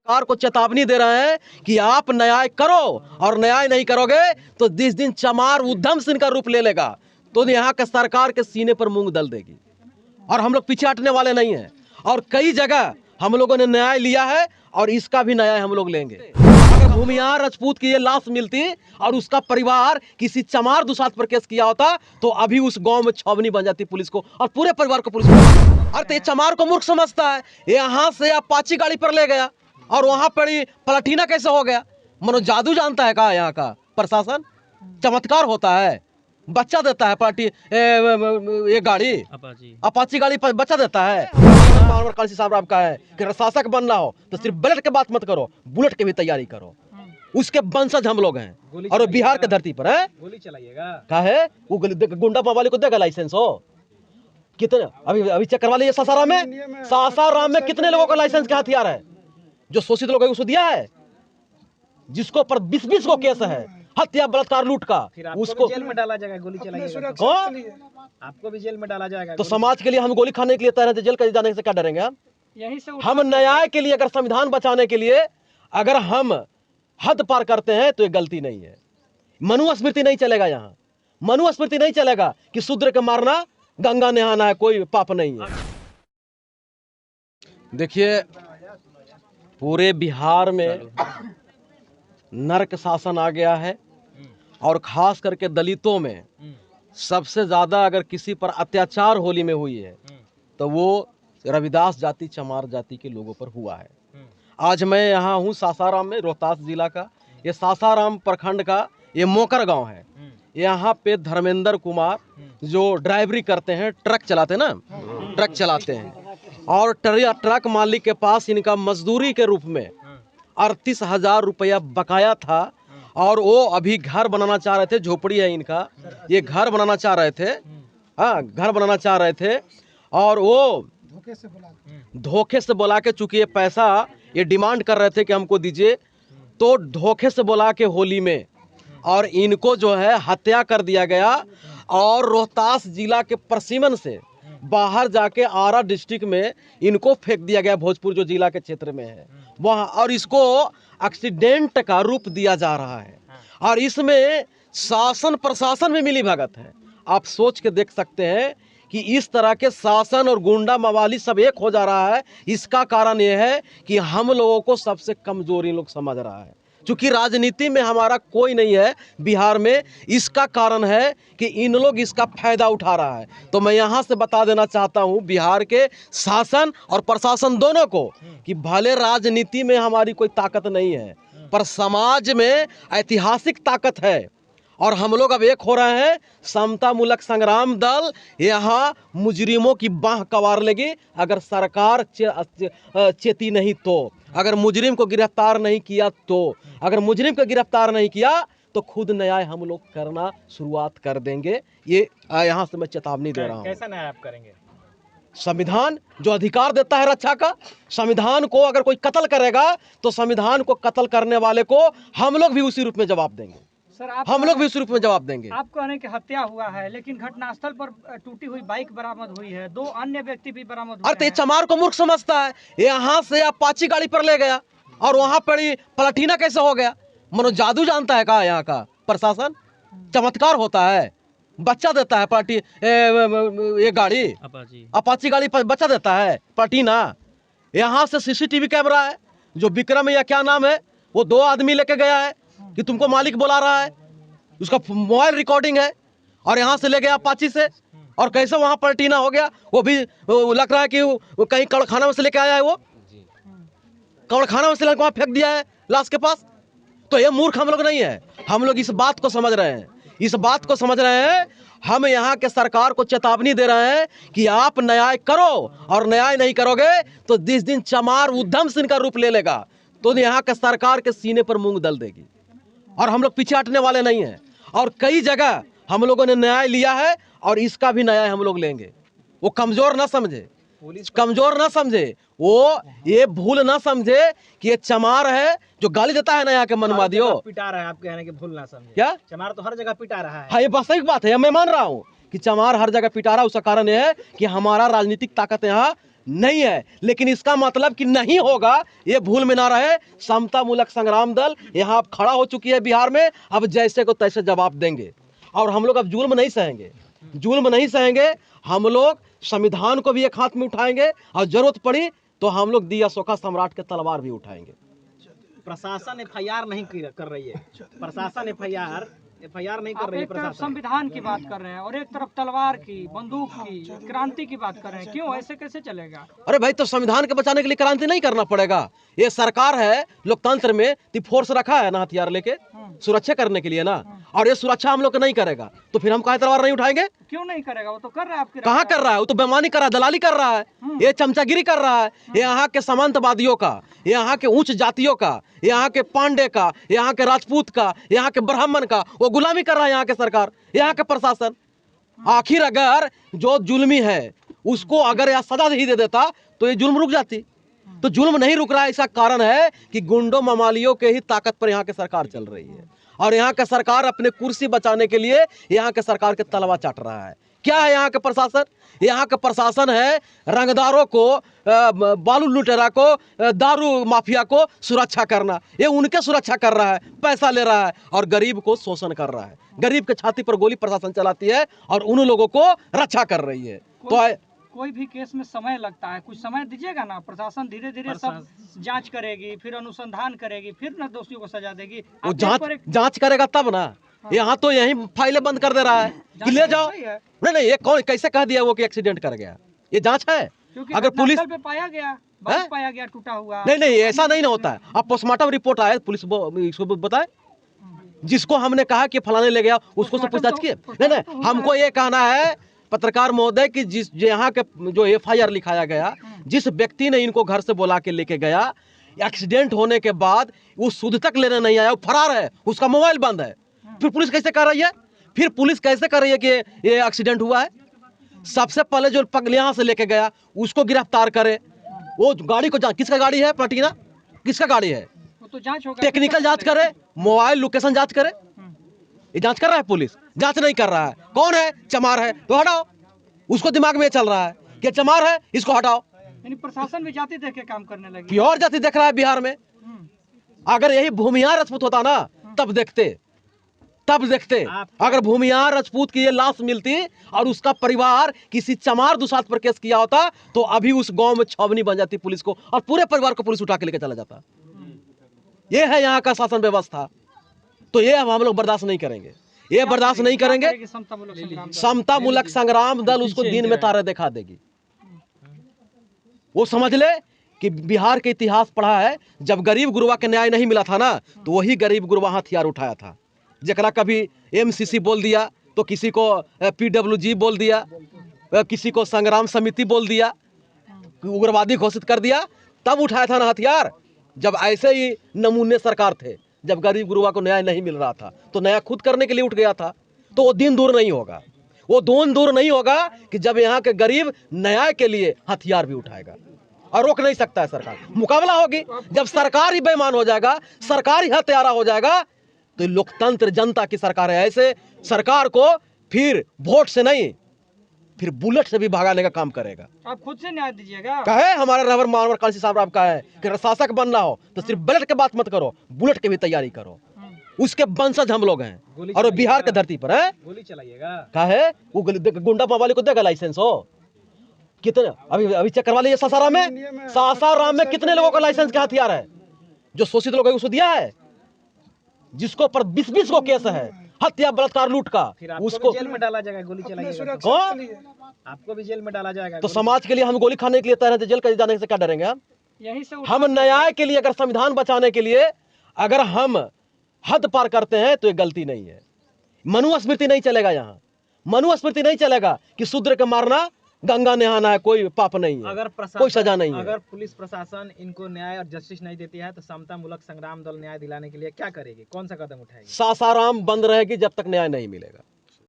सरकार को चेतावनी दे रहे हैं कि आप न्याय करो और न्याय नहीं करोगे तो जिस दिन चमार उधम सिंह का रूप ले लेगा तो यहाँ के सरकार के सीने पर मूंग दल देगी। और हम लोग पीछे हटने वाले नहीं हैं और कई जगह हम लोगों ने न्याय लिया है और इसका भी न्याय हम लोग लेंगे। अगर भूमिहार राजपूत की ये लाश मिलती और उसका परिवार किसी चमार दुसाध पर केस किया होता तो अभी उस गांव में छावनी बन जाती पुलिस को और पूरे परिवार को पुलिस को। अरे चमार को मूर्ख समझता है, यहाँ से अपाची गाड़ी पर ले गया और वहां पर पलटीना कैसे हो गया? मनो जादू जानता है कहा यहाँ का प्रशासन? चमत्कार होता है, बच्चा देता है पार्टी ये गाड़ी अपाची गाड़ी पर बच्चा देता है। कांसी साहब आपका है कि शासक बनना हो तो सिर्फ बुलेट के बात मत करो, बुलेट की भी तैयारी करो। उसके वंशज हम लोग हैं और बिहार के धरती पर है। गोली चलाइएगा क्या है? वो गुंडा वाले को देगा लाइसेंस हो कितने? अभी चेक करवा लीजिए सासाराम में कितने लोगों का लाइसेंस के हथियार है? जो शोषित लोग है उसको दिया है, जिसको पर 20-20 को केस है, हत्या बलात्कार लूट का, उसको जेल में डाला जाएगा। गोली चलाइएगा आपको भी जेल में डाला जाएगा। तो समाज के लिए हम गोली खाने के लिए तैयार हैं, जेल का जाने से क्या डरेंगे हम? यहीं से हम न्याय के लिए, अगर संविधान बचाने के लिए अगर हम हद पार करते हैं तो ये गलती नहीं है। मनुस्मृति नहीं चलेगा, यहाँ मनुस्मृति नहीं चलेगा कि शूद्र के मारना गंगा नहाना है, कोई पाप नहीं है। देखिए पूरे बिहार में नरक शासन आ गया है और खास करके दलितों में सबसे ज्यादा अगर किसी पर अत्याचार होली में हुई है तो वो रविदास जाति चमार जाति के लोगों पर हुआ है। आज मैं यहाँ हूँ सासाराम में, रोहतास जिला का ये सासाराम प्रखंड का ये मोकर गांव है। यहाँ पे धर्मेंद्र कुमार जो ड्राइवरी करते हैं, ट्रक चलाते हैं ना, ट्रक चलाते हैं और ट्रक मालिक के पास इनका मजदूरी के रूप में 38,000 रुपया बकाया था और वो अभी घर बनाना चाह रहे थे। झोपड़ी है इनका, ये घर बनाना चाह रहे थे, हाँ घर बनाना चाह रहे थे और वो धोखे से बुला के, चूंकि ये पैसा ये डिमांड कर रहे थे कि हमको दीजिए, तो धोखे से बुला के होली में और इनको जो है हत्या कर दिया गया और रोहतास जिला के परसिमन से बाहर जाके आरा डिस्ट्रिक्ट में इनको फेंक दिया गया, भोजपुर जो जिला के क्षेत्र में है वहाँ, और इसको एक्सीडेंट का रूप दिया जा रहा है और इसमें शासन प्रशासन में मिली भगत है। आप सोच के देख सकते हैं कि इस तरह के शासन और गुंडा मवाली सब एक हो जा रहा है। इसका कारण यह है कि हम लोगों को सबसे कमजोरी लोग समझ रहा है, क्योंकि राजनीति में हमारा कोई नहीं है बिहार में। इसका कारण है कि इन लोग इसका फायदा उठा रहा है। तो मैं यहाँ से बता देना चाहता हूँ बिहार के शासन और प्रशासन दोनों को कि भले राजनीति में हमारी कोई ताकत नहीं है पर समाज में ऐतिहासिक ताकत है और हम लोग अब एक हो रहे हैं। समता मूलक संग्राम दल यहाँ मुजरिमों की बाह कवार लेगी अगर सरकार चेती नहीं तो, अगर मुजरिम को गिरफ्तार नहीं किया तो, अगर मुजरिम को गिरफ्तार नहीं किया तो खुद न्याय हम लोग करना शुरुआत कर देंगे। ये यहाँ से मैं चेतावनी दे रहा हूँ। कैसा न्याय आप करेंगे? संविधान जो अधिकार देता है रक्षा का, संविधान को अगर कोई कत्ल करेगा तो संविधान को कत्ल करने वाले को हम लोग भी उसी रूप में जवाब देंगे। सर हम लोग भी उसी रूप में जवाब देंगे। आप कह रहे हैं कि हत्या हुआ है लेकिन घटनास्थल पर टूटी हुई बाइक बरामद हुई है, 2 अन्य व्यक्ति भी बरामद हुए हैं। अरे चमार को मूर्ख समझता है, यहाँ से अपाची गाड़ी पर ले गया और वहां पर पलटीना कैसे हो गया? मनो जादू जानता है कहा यहाँ का प्रशासन? चमत्कार होता है, बच्चा देता है पार्टी ये गाड़ी अपाची गाड़ी पर बच्चा देता है पलटीना। यहाँ से सीसीटीवी कैमरा है, जो विक्रम या क्या नाम है वो 2 आदमी लेके गया है कि तुमको मालिक बुला रहा है, उसका मोबाइल रिकॉर्डिंग है और यहाँ से ले गया अपाची से और कैसे वहाँ पलटीना हो गया। वो भी लग रहा है कि वो कहीं कड़खाना में से लेके आया है, वो कड़खाना में से लेकर वहाँ फेंक दिया है लाश के पास। तो ये मूर्ख हम लोग नहीं है, हम लोग इस बात को समझ रहे हैं, इस बात को समझ रहे हैं। हम यहाँ के सरकार को चेतावनी दे रहे हैं कि आप न्याय करो और न्याय नहीं करोगे तो जिस दिन चमार उधम सिंह का रूप ले लेगा तो यहाँ के सरकार के सीने पर मूंग दल देगी। और हम लोग पीछे हटने वाले नहीं हैं और कई जगह हम लोगों ने न्याय लिया है और इसका भी न्याय हम लोग लेंगे। वो कमजोर ना समझे, कमजोर ना समझे, वो ये भूल ना समझे कि ये चमार है जो गाली देता है ना यहाँ के मनवादियों। पिटा रहा है, आप कहने के भूल ना समझे। क्या चमार तो हर जगह पिटा रहा है। हाँ ये बस सही बात है, मैं मान रहा हूँ कि चमार हर जगह पिटा रहा है। उसका कारण यह है कि हमारा राजनीतिक ताकत यहाँ नहीं है, लेकिन इसका मतलब कि नहीं होगा ये भूल में ना रहे। समता मूलक संग्राम दल यहाँ अब खड़ा हो चुकी है बिहार में, अब जैसे को तैसे जवाब देंगे। और हम लोग अब जुल्म नहीं सहेंगे, जुल्म नहीं सहेंगे। हम लोग संविधान को भी एक हाथ में उठाएंगे और जरूरत पड़ी तो हम लोग दिया सोखा सम्राट के तलवार भी उठाएंगे। प्रशासन एफआईआर नहीं कर रही है, प्रशासन एफआईआर नहीं कर आप रही है एक तरफ प्रशासन। संविधान की बात कर रहे हैं और एक तरफ तलवार की, बंदूक की, क्रांति की बात कर रहे हैं। क्यों ऐसे कैसे चलेगा? अरे भाई, तो संविधान के बचाने के लिए क्रांति नहीं करना पड़ेगा? ये सरकार है, लोकतंत्र में तो फोर्स रखा है ना हथियार लेके सुरक्षा करने के लिए ना, और ये सुरक्षा हम लोग को नहीं करेगा तो फिर हम काहे तलवार नहीं उठाएंगे? क्यों नहीं करेगा? वो तो कर रहा है आपके। कहाँ कर रहा है? वो तो बेईमानी कर रहा है, दलाली कर रहा है, ये चमचागिरी कर रहा है। ये यहाँ के सामंतवादियों का, यहाँ के उच्च जातियों का, यहाँ के पांडे का, यहाँ के राजपूत का, यहाँ के ब्राह्मण का वो गुलामी कर रहा है यहाँ के सरकार, यहाँ के प्रशासन। आखिर अगर जो जुल्मी है उसको अगर यह सजा नहीं दे देता तो ये जुल्म रुक जाती। तो जुल्म नहीं रुक रहा है, इसका कारण है कि गुंडों ममालियों के ही ताकत पर यहाँ की सरकार चल रही है, और यहाँ का सरकार अपने कुर्सी बचाने के लिए यहाँ के सरकार के तलवा चाट रहा है। क्या है यहाँ का प्रशासन? यहाँ का प्रशासन है रंगदारों को, बालू लुटेरा को, दारू माफिया को सुरक्षा करना। ये उनके सुरक्षा कर रहा है, पैसा ले रहा है और गरीब को शोषण कर रहा है। गरीब के छाती पर गोली प्रशासन चलाती है और उन लोगों को रक्षा कर रही है। तो कोई भी केस में समय लगता है, कुछ समय दीजिएगा ना। प्रशासन धीरे धीरे सब जांच करेगी, फिर अनुसंधान करेगी, फिर ना दोषियों को सजा देगी। वो जांच करेगा तब ना। यहाँ तो यही फाइलें बंद कर दे रहा है कि ले जाओ। नहीं, ये कौन कैसे कह दिया वो कि एक्सीडेंट कर गया? ये जांच है। अगर पुलिस पे पाया गया टूटा हुआ। नहीं, ऐसा नहीं ना होता है। अब पोस्टमार्टम रिपोर्ट आए, पुलिस इसको बताए, जिसको हमने कहा कि फलाने ले गया उसको से पूछताछ किए। नहीं, हमको ये कहना है पत्रकार महोदय कि जिस यहाँ के जो एफआईआर लिखाया गया, जिस व्यक्ति ने इनको घर से बुला के लेके गया, एक्सीडेंट होने के बाद वो सुध तक लेने नहीं आया, वो फरार है, उसका मोबाइल बंद है। फिर पुलिस कैसे कर रही है? फिर पुलिस कैसे कर रही है कि ये एक्सीडेंट हुआ है? सबसे पहले जो यहाँ से लेके गया उसको गिरफ्तार करे। वो गाड़ी को जांच, किसका गाड़ी है प्लाटिना, किसका गाड़ी है, वो तो जांच होगा, टेक्निकल जांच करे, मोबाइल लोकेशन जांच करे। ये जांच कर रहा है पुलिस? जांच नहीं कर रहा है। कौन है? चमार है तो हटाओ। उसको दिमाग में चल रहा है कि चमार है, इसको हटाओ। यानी प्रशासन भी जाति देख के काम करने लगी। प्योर जाति देख रहा है बिहार में। अगर यही भूमिहार राजपूत होता ना तब देखते। अगर भूमिहार राजपूत की ये लाश मिलती और उसका परिवार किसी चमार दुसात पर केस किया होता तो अभी उस गांव में छावनी बन जाती पुलिस को और पूरे परिवार को पुलिस उठा के लेके चला जाता। ये है यहाँ का शासन व्यवस्था। तो ये अब हम लोग बर्दाश्त नहीं करेंगे, ये बर्दाश्त नहीं करेंगे। समता मूलक संग्राम दल उसको दिन में तारे दिखा देगी। वो समझ ले कि बिहार के इतिहास पढ़ा है, जब गरीब गुरुआ के न्याय नहीं मिला था ना तो वही गरीब गुरुआ हथियार उठाया था। जरा कभी एमसीसी बोल दिया तो किसी को पीडब्ल्यूजी बोल दिया, किसी को संग्राम समिति बोल दिया, उग्रवादी घोषित कर दिया, तब उठाया था ना हथियार। जब ऐसे ही नमूने सरकार थे, जब गरीब गुरुआ को न्याय नहीं मिल रहा था तो न्याय खुद करने के लिए उठ गया था। तो वो दिन दूर नहीं होगा, वो दिन दूर नहीं होगा कि जब यहाँ के गरीब न्याय के लिए हथियार भी उठाएगा और रोक नहीं सकता है सरकार। मुकाबला होगी। जब सरकार ही बेईमान हो जाएगा, सरकार ही हत्यारा हो जाएगा तो लोकतंत्र जनता की सरकार है। ऐसे सरकार को फिर वोट से नहीं, फिर बुलेट से भी भगाने का काम करेगा। आप खुद से न्याय दीजिएगा। कहे हमारा रहबर मानवर कांसी साहब आपका है कि शासक बनना हो तो सिर्फ बुलेट के बात मत करो, बुलेट की भी तैयारी करो। उसके वंशज हम लोग हैं और बिहार के धरती पर है। गोली चलाइएगा। कहे वो गुंडा मावाली को देगा लाइसेंस हो? कितने अभी चेक करवा लीजिए सासाराम में कितने लोगों का लाइसेंस के हथियार है? जो शोषित लोग है उसको दिया है, जिसको पर 20-20 को केस है, हत्या बलात्कार लूट का, उसको जेल में डाला जाएगा। गोली चलाइएगा कौन? आपको भी जेल में डाला जाएगा। तो समाज के लिए हम गोली खाने के लिए तैयार हैं, जेल जाने से क्या डरेंगे हम? यही से हम न्याय के लिए, अगर संविधान बचाने के लिए अगर हम हद पार करते हैं तो ये गलती नहीं है। मनुस्मृति नहीं चलेगा यहाँ, मनुस्मृति नहीं चलेगा कि शूद्र के मारना, गंगा नहाना है, कोई पाप नहीं है, अगर कोई सजा नहीं है। अगर पुलिस प्रशासन इनको न्याय और जस्टिस नहीं देती है तो समता मूलक संग्राम दल न्याय दिलाने के लिए क्या करेगी, कौन सा कदम उठाएगी? सासाराम बंद रहेगी जब तक न्याय नहीं मिलेगा।